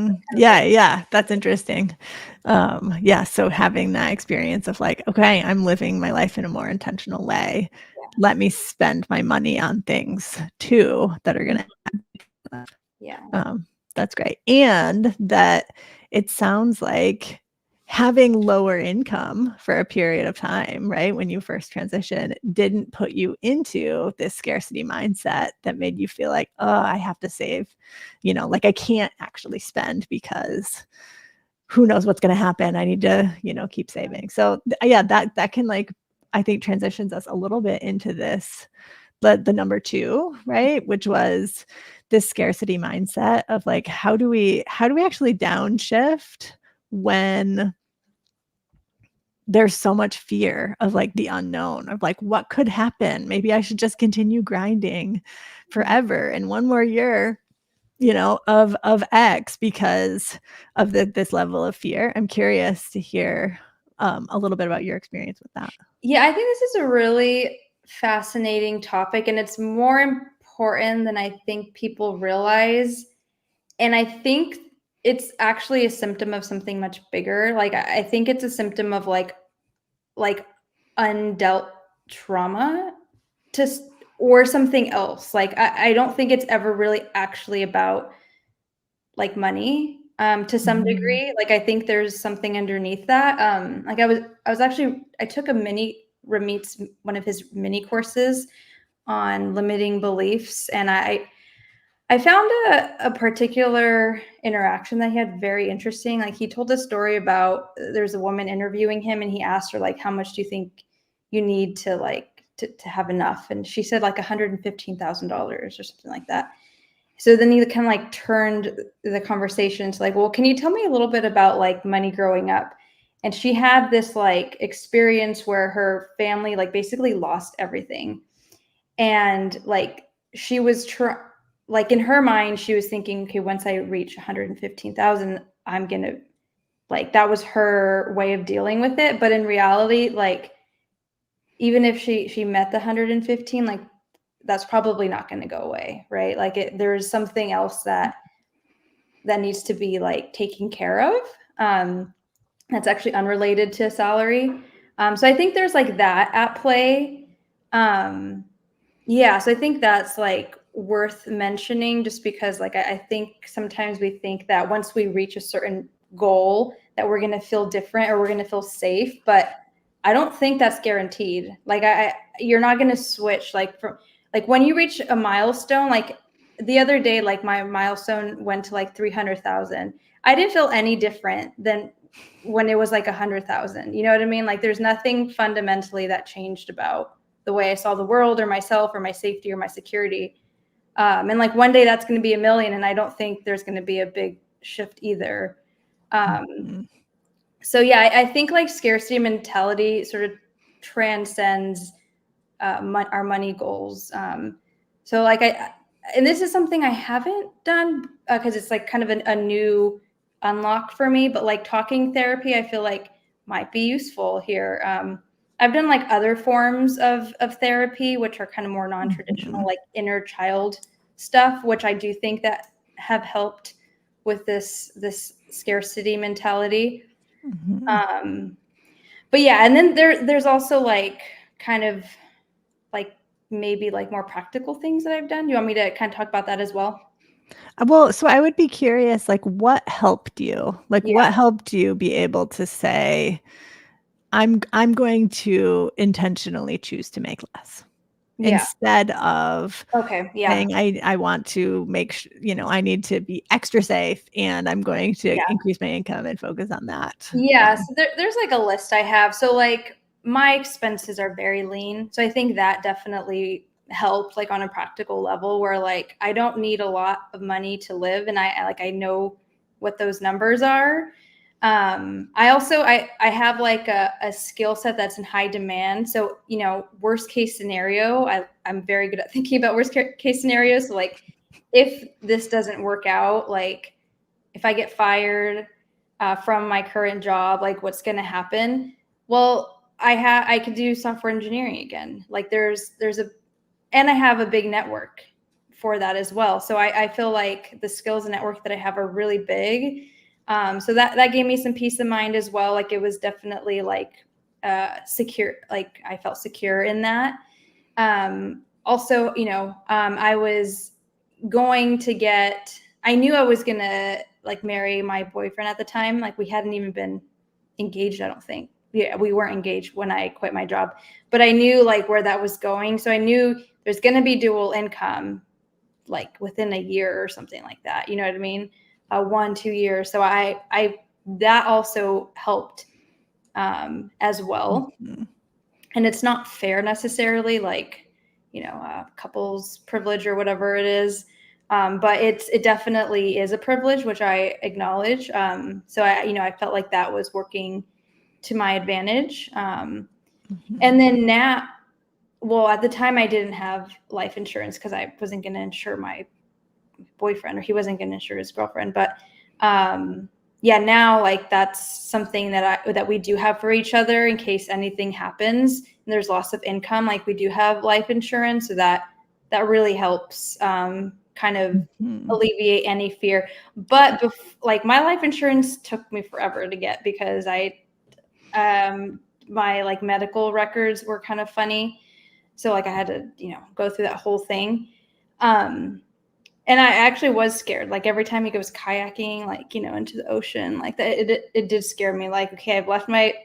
Yeah, that's interesting. So having that experience of like, okay, I'm living my life in a more intentional way. Yeah. Let me spend my money on things too that are gonna that's great. And that it sounds like having lower income for a period of time, right, when you first transitioned, didn't put you into this scarcity mindset that made you feel like, oh, I have to save, like I can't actually spend because who knows what's going to happen. I need to, keep saving. So yeah, that can like, I think transitions us a little bit into this, but the number 2, right, which was this scarcity mindset of like, how do we actually downshift when there's so much fear of like the unknown of like what could happen? Maybe I should just continue grinding forever and one more year, of X because of this level of fear. I'm curious to hear a little bit about your experience with that. Yeah, I think this is a really fascinating topic, and it's more important than I think people realize. And I think it's actually a symptom of something much bigger. Like I think it's a symptom of like undealt trauma or something else. Like I don't think it's ever really actually about like money to some degree. Like I think there's something underneath that. Like I took Ramit's one of his mini courses on limiting beliefs, and I found a particular interaction that he had very interesting. Like he told a story about there's a woman interviewing him, and he asked her like, how much do you think you need to like to have enough? And she said like $115,000 or something like that. So then he kind of like turned the conversation to like, well, can you tell me a little bit about like money growing up? And she had this like experience where her family like basically lost everything. And like she was like in her mind, she was thinking, okay, once I reach 115,000, I'm going to like, that was her way of dealing with it. But in reality, like, even if she met the 115, like that's probably not going to go away. Right. Like there's something else that needs to be like taken care of. That's actually unrelated to salary. So I think there's like that at play. Yeah, so I think that's like worth mentioning just because like I think sometimes we think that once we reach a certain goal that we're going to feel different or we're going to feel safe, but I don't think that's guaranteed. Like you're not going to switch like from like when you reach a milestone, like the other day, like my milestone went to like 300,000. I didn't feel any different than when it was like 100,000. You know what I mean? Like there's nothing fundamentally that changed about the way I saw the world or myself or my safety or my security. And like one day that's going to be 1 million. And I don't think there's going to be a big shift either. So yeah, I think like scarcity mentality sort of transcends our money goals. So like and this is something I haven't done because it's like kind of a new unlock for me, but like talking therapy, I feel like might be useful here. I've done like other forms of therapy, which are kind of more non-traditional, like inner child stuff, which I do think that have helped with this scarcity mentality. But yeah, and then there's also like kind of like maybe like more practical things that I've done. You want me to kind of talk about that as well? Well, so I would be curious, like, what helped you? Like, Yeah. what helped you be able to say, I'm going to intentionally choose to make less Yeah. instead of Okay. Yeah. saying, I want to make, I need to be extra safe and I'm going to Yeah. increase my income and focus on that. Yeah. So there's like a list I have. So like my expenses are very lean. So I think that definitely helped like on a practical level where like I don't need a lot of money to live and I know what those numbers are. I also I have like a skill set that's in high demand. So, worst case scenario, I'm very good at thinking about worst case scenarios. So like if this doesn't work out, like if I get fired from my current job, like what's going to happen? Well, I could do software engineering again. Like and I have a big network for that as well. So I feel like the skills and network that I have are really big. So that gave me some peace of mind as well. Like it was definitely like secure. Like I felt secure in that. Also, I was going to get. I knew I was gonna like marry my boyfriend at the time. Like we hadn't even been engaged. I don't think. Yeah, we weren't engaged when I quit my job, but I knew like where that was going. So I knew there's going to be dual income like within a year or something like that. You know what I mean? 1-2 years. So I that also helped as well. And it's not fair necessarily, like couples privilege or whatever it is. But it definitely is a privilege, which I acknowledge. So I felt like that was working to my advantage. And then now, well, at the time I didn't have life insurance because I wasn't going to insure my boyfriend or he wasn't going to insure his girlfriend. But yeah, now like that's something that we do have for each other in case anything happens and there's loss of income. Like we do have life insurance, so that really helps kind of alleviate any fear. But like my life insurance took me forever to get because my like medical records were kind of funny. So like I had to, go through that whole thing. And I actually was scared. Like every time he goes kayaking, like, into the ocean, like that, it did scare me. Like, okay, I've left like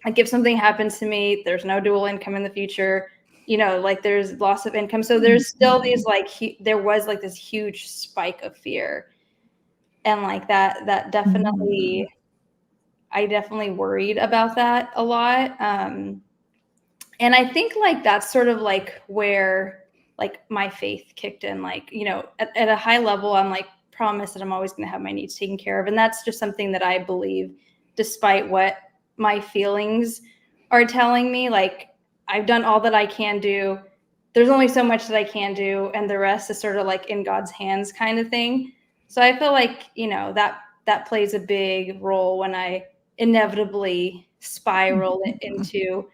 if something happens to me, there's no dual income in the future, like there's loss of income. So there's still these like, there was like this huge spike of fear. And like that definitely, I definitely worried about that a lot. And I think like that's sort of like where like my faith kicked in, like, at a high level, I'm like promised that I'm always going to have my needs taken care of. And that's just something that I believe, despite what my feelings are telling me. Like I've done all that I can do. There's only so much that I can do. And the rest is sort of like in God's hands kind of thing. So I feel like, that plays a big role when I inevitably spiral into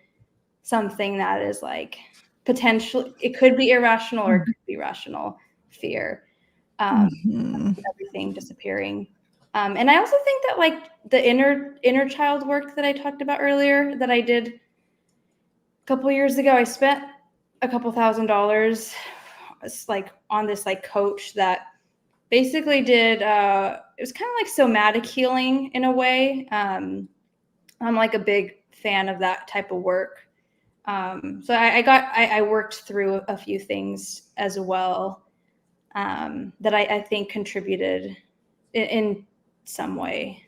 something that is like potentially, it could be irrational or it could be rational fear. Everything disappearing. And I also think that like the inner child work that I talked about earlier that I did a couple years ago, I spent a couple $1,000 like on this like coach that basically did it was kind of like somatic healing in a way. I'm like a big fan of that type of work. So I worked through a few things as well that I think contributed in some way.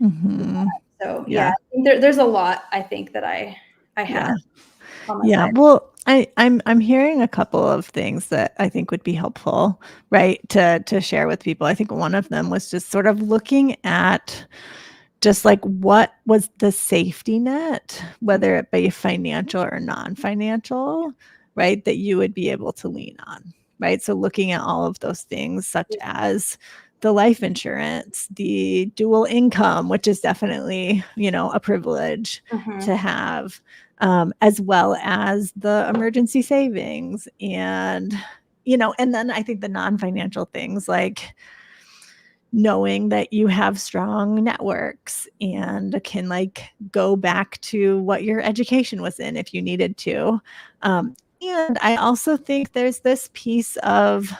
So yeah, I think there's a lot I think that I have on my side. Well, I'm hearing a couple of things that I think would be helpful, right, to share with people. I think one of them was just sort of looking at just like what was the safety net, whether it be financial or non-financial, right, that you would be able to lean on, right? So looking at all of those things, such as the life insurance, the dual income, which is definitely, a privilege to have, as well as the emergency savings and, and then I think the non-financial things like knowing that you have strong networks and can like go back to what your education was in if you needed to. And I also think there's this piece of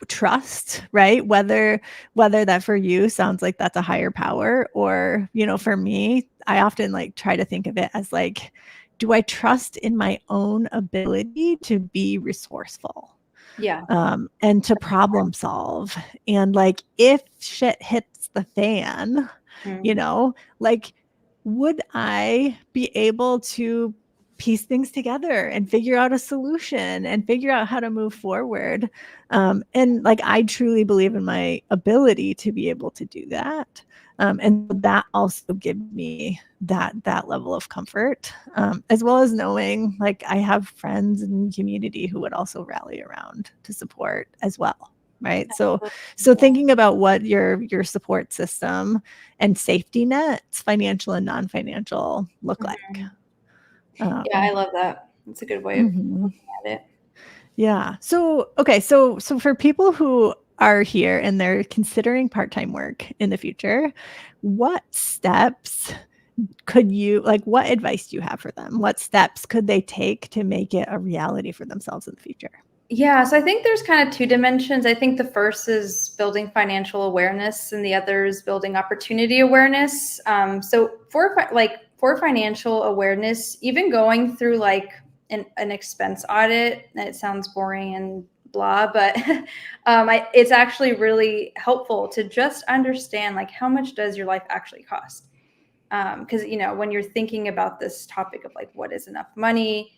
trust, right? Whether that for you sounds like that's a higher power or, for me, I often like try to think of it as like, do I trust in my own ability to be resourceful? Yeah. And to problem solve. And like, if shit hits the fan, like, would I be able to piece things together and figure out a solution and figure out how to move forward? And like, I truly believe in my ability to be able to do that. And that also gives me that level of comfort, as well as knowing like I have friends and community who would also rally around to support as well, right? So thinking about what your support system and safety nets, financial and non-financial, look like. Yeah, I love that. That's a good way of looking at it. Yeah. So okay. So for people who are here and they're considering part-time work in the future, what steps could you like? What advice do you have for them? What steps could they take to make it a reality for themselves in the future? Yeah, so I think there's kind of two dimensions. I think the first is building financial awareness, and the other is building opportunity awareness. So for financial awareness, even going through like an expense audit, and it sounds boring and blah, but it's actually really helpful to just understand like how much does your life actually cost? Because when you're thinking about this topic of like what is enough money,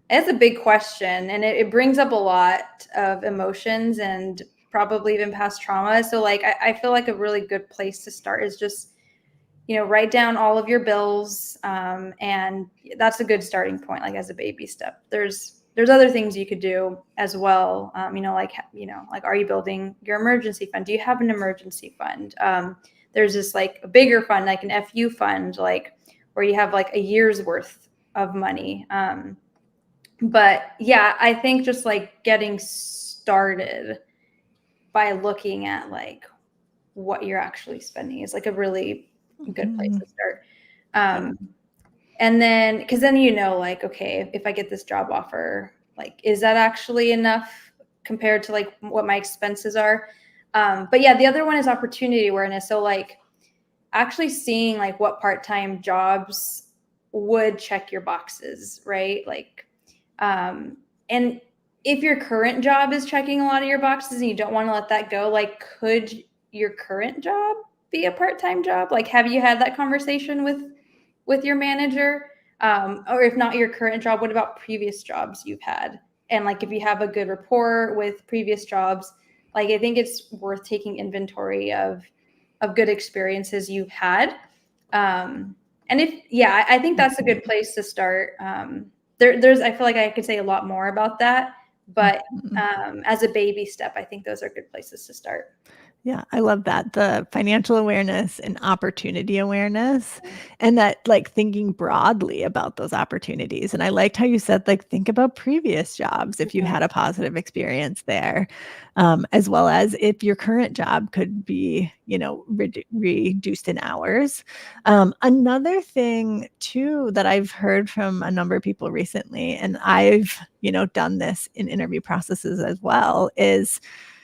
it's a big question, and it brings up a lot of emotions and probably even past trauma. So like I feel like a really good place to start is just write down all of your bills, and that's a good starting point, like as a baby step. There's other things you could do as well. Like are you building your emergency fund? Do you have an emergency fund? There's this like a bigger fund, like an FU fund, like where you have like a year's worth of money. But yeah, I think just like getting started by looking at like what you're actually spending is like a really good place to start. And then, because then like, okay, if I get this job offer, like, is that actually enough compared to like what my expenses are? But yeah, the other one is opportunity awareness. So like actually seeing like what part-time jobs would check your boxes, right? Like, and if your current job is checking a lot of your boxes and you don't want to let that go, like, could your current job be a part-time job? Like, have you had that conversation with your manager? Or if not your current job, what about previous jobs you've had? And like, if you have a good rapport with previous jobs, like, I think it's worth taking inventory of good experiences you've had. And I think that's a good place to start. I feel like I could say a lot more about that, but as a baby step, I think those are good places to start. Yeah, I love that. The financial awareness and opportunity awareness, and that like thinking broadly about those opportunities. And I liked how you said, like, think about previous jobs if you had a positive experience there, as well as if your current job could be, reduced in hours. Another thing too that I've heard from a number of people recently, and I've, done this in interview processes as well, is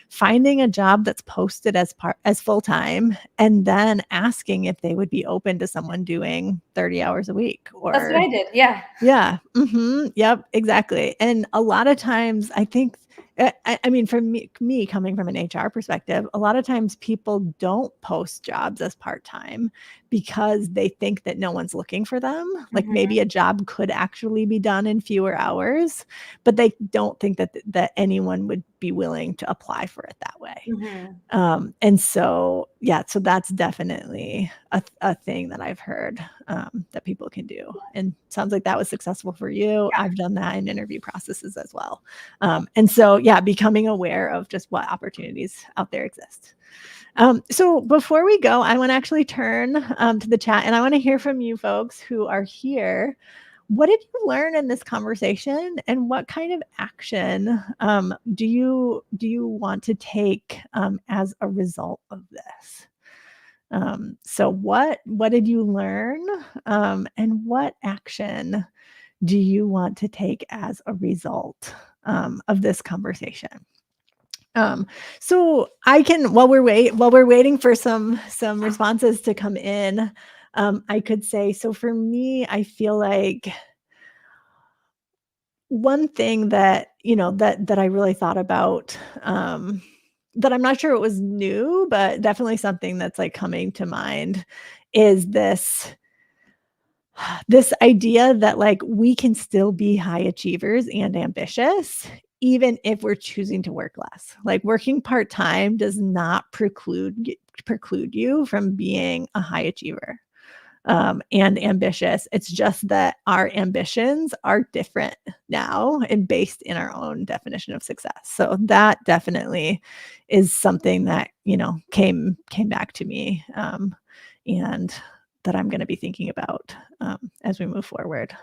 finding a job that's posted as full-time and then asking if they would be open to someone doing 30 hours a week That's what or I did. Yeah. yeah. Yep, exactly. And a lot of times I think I mean, for me coming from an HR perspective, a lot of times people don't post jobs as part-time because they think that no one's looking for them. Like Mhm. maybe a job could actually be done in fewer hours, but they don't think that anyone would be willing to apply for it that way. Mhm. And so, yeah, so that's definitely a thing that I've heard that people can do. And sounds like that was successful for you. Yeah. I've done that in interview processes as well. And so, yeah, becoming aware of just what opportunities out there exist. So before we go, I want to actually turn to the chat and I want to hear from you folks who are here. What did you learn in this conversation, and what kind of action do you want to take as a result of this? So what did you learn, and what action do you want to take as a result of this conversation? So I can while we're waiting for some responses to come in, I could say so for me, I feel like one thing that, that I really thought about, that I'm not sure it was new, but definitely something that's, like, coming to mind is this idea that, like, we can still be high achievers and ambitious even if we're choosing to work less. Like, working part-time does not preclude you from being a high achiever and ambitious. It's just that our ambitions are different now and based in our own definition of success. So that definitely is something that came back to me, and that I'm going to be thinking about as we move forward.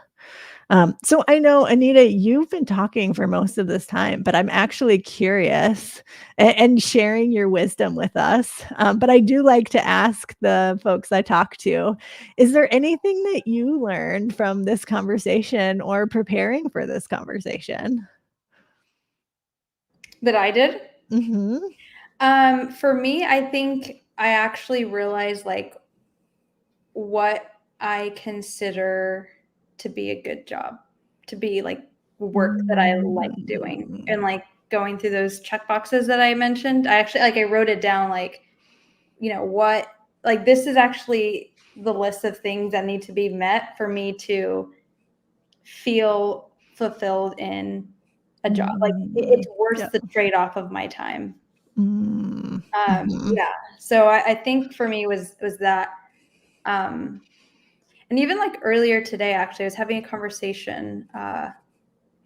So I know, Anita, you've been talking for most of this time, but I'm actually curious and sharing your wisdom with us. But I do like to ask the folks I talk to, is there anything that you learned from this conversation or preparing for this conversation? That I did? Hmm. For me, I think I actually realized like what I consider to be a good job, to be like work that I like doing, Mm. and like going through those check boxes that I mentioned. I actually I wrote it down like, what like this is actually the list of things that need to be met for me to feel fulfilled in a job. Like it's Yeah. worth the trade-off of my time. Mhm. Yeah. So I think for me was that, um, and even like earlier today, actually, I was having a conversation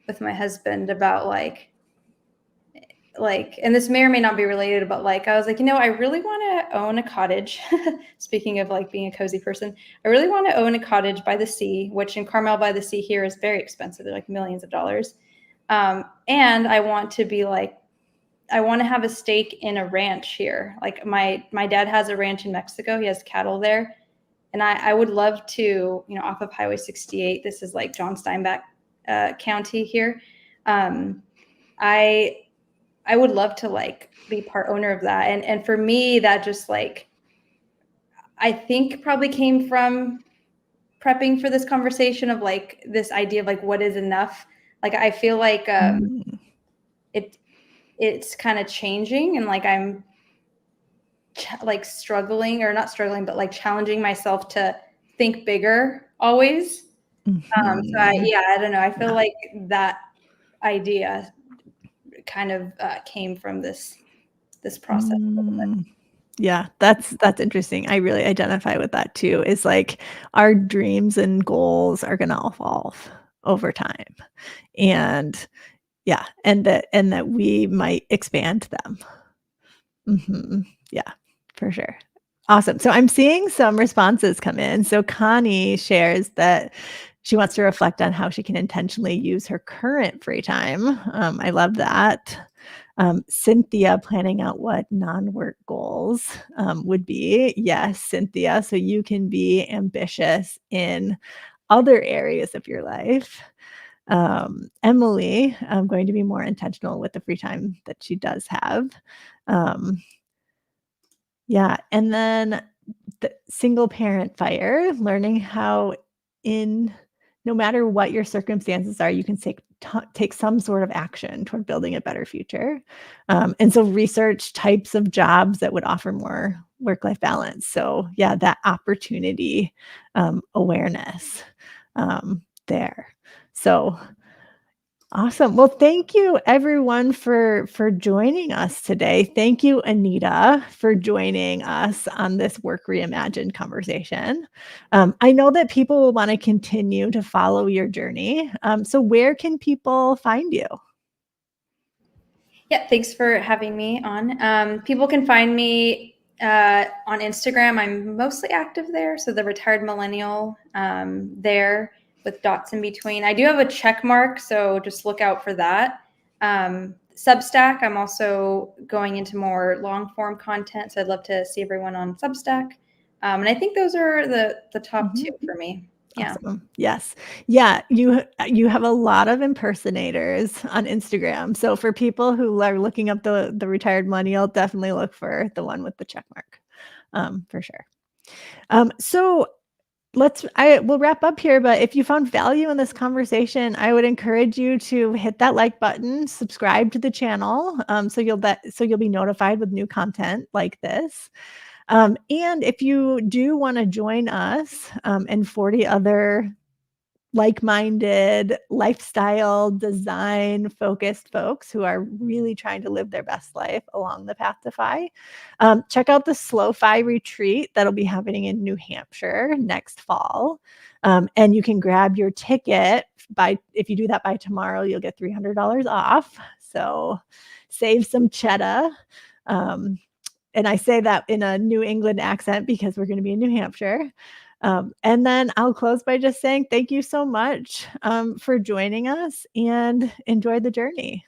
with my husband about and this may or may not be related, but like I was like, I really want to own a cottage. Speaking of like being a cozy person, I really want to own a cottage by the sea, which in Carmel by the Sea here is very expensive. They're like millions of dollars. And I want to be like, I want to have a stake in a ranch here. Like my dad has a ranch in Mexico. He has cattle there. And I would love to, off of Highway 68, this is like John Steinbeck County here. Um, I I would love to like be part owner of that. And for me, that just like I think probably came from prepping for this conversation of like this idea of like what is enough. Like I feel like Mm. it it's kind of changing, and like I'm like struggling, or not struggling, but like challenging myself to think bigger always. So Mhm. yeah, I don't know. I feel Yeah. like that idea kind of came from this process a little bit. Mm. Yeah, that's interesting. I really identify with that too. Is like our dreams and goals are gonna evolve over time. And yeah, and that we might expand them. Yeah, for sure. Awesome. So I'm seeing some responses come in. So Connie shares that she wants to reflect on how she can intentionally use her current free time. I love that. Cynthia planning out what non-work goals would be. Yes, Cynthia. So you can be ambitious in other areas of your life. Emily, going to be more intentional with the free time that she does have. Um, yeah, and then the single parent fire, learning how in no matter what your circumstances are, you can take some sort of action toward building a better future. And so research types of jobs that would offer more work-life balance. So yeah, that opportunity awareness there. So awesome. Well, thank you everyone for joining us today. Thank you, Anita, for joining us on this Work Reimagined conversation. I know that people will want to continue to follow your journey. So where can people find you? Yeah, thanks for having me on. People can find me on Instagram. I'm mostly active there. So the Retired Millennial there with dots in between. I do have a check mark, so just look out for that. Substack, I'm also going into more long form content. So I'd love to see everyone on Substack. And I think those are the top two Mhm. for me. Yeah. Awesome. Yes. Yeah, you have a lot of impersonators on Instagram. So for people who are looking up the Retired Millennial, definitely look for the one with the check mark. For sure. So I will wrap up here, but if you found value in this conversation, I would encourage you to hit that like button, subscribe to the channel, so you'll be notified with new content like this. And if you do want to join us and 40 other like-minded, lifestyle, design-focused folks who are really trying to live their best life along the path to FI. Check out the Slow FI retreat that'll be happening in New Hampshire next fall. And you can grab your ticket if you do that by tomorrow, you'll get $300 off. So save some cheddar. And I say that in a New England accent because we're going to be in New Hampshire. And then I'll close by just saying thank you so much for joining us and enjoy the journey.